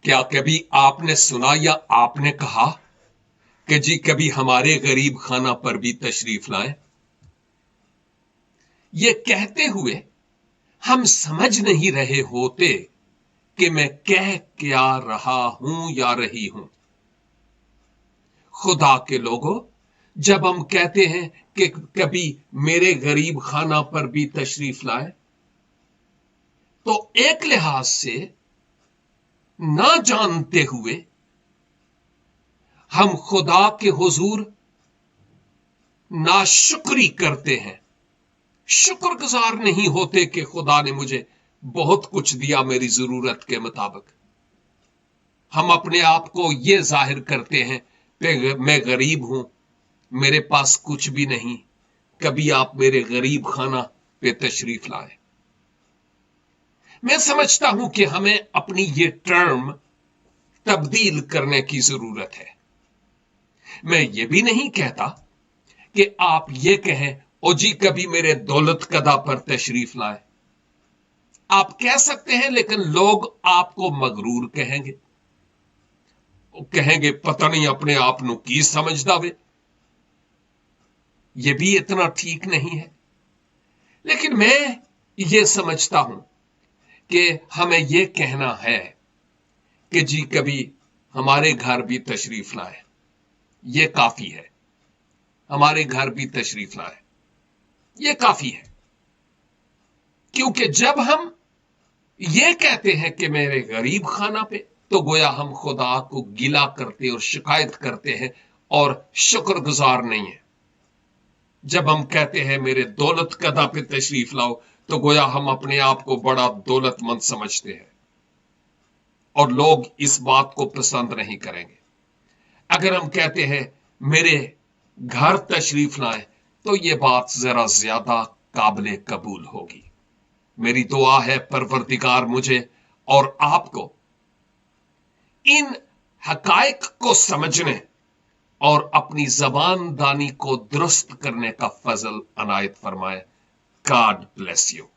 क्या कभी आपने सुना या आपने कहा कि जी कभी हमारे गरीब खाना पर भी तशरीफ लाएं? ये कहते हुए हम समझ नहीं रहे होते कि मैं कह क्या रहा हूं या रही हूं। खुदा के लोगों, जब हम कहते हैं कि कभी मेरे गरीब खाना पर भी तशरीफ लाए, तो एक लिहाज से ना जानते हुए हम खुदा के हुजूर नाशुक्री करते हैं, शुक्रगुजार नहीं होते कि खुदा ने मुझे बहुत कुछ दिया मेरी जरूरत के मुताबिक। हम अपने आप को यह जाहिर करते हैं कि मैं गरीब हूं, मेरे पास कुछ भी नहीं, कभी आप मेरे गरीब खाना पे तशरीफ लाए। मैं समझता हूं कि हमें अपनी ये टर्म तब्दील करने की जरूरत है। मैं ये भी नहीं कहता कि आप ये कहें, ओ जी कभी मेरे दौलत कदा पर तशरीफ लाए। आप कह सकते हैं, लेकिन लोग आपको मगरूर कहेंगे। वो कहेंगे पता नहीं अपने आप नु की समझदा वे। ये भी इतना ठीक नहीं है। लेकिन मैं ये समझता हूं कि हमें यह कहना है कि जी कभी हमारे घर भी तशरीफ लाए, यह काफी है। हमारे घर भी तशरीफ लाए, यह काफी है। क्योंकि जब हम यह कहते हैं कि मेरे गरीब खाना पे, तो गोया हम खुदा को गिला करते और शिकायत करते हैं और शुक्रगुजार नहीं है। जब हम कहते हैं मेरे दौलत कदा पे तशरीफ लाओ, तो गोया हम अपने आप को बड़ा दौलतमंद समझते हैं और लोग इस बात को पसंद नहीं करेंगे। अगर हम कहते हैं मेरे घर तशरीफ लाएं, तो यह बात जरा ज्यादा काबिल कबूल होगी। मेरी दुआ है परवरदिगार मुझे और आपको इन हकायक को समझने और अपनी जबान दानी को दुरुस्त करने का फजल अनायत फरमाए। God bless you.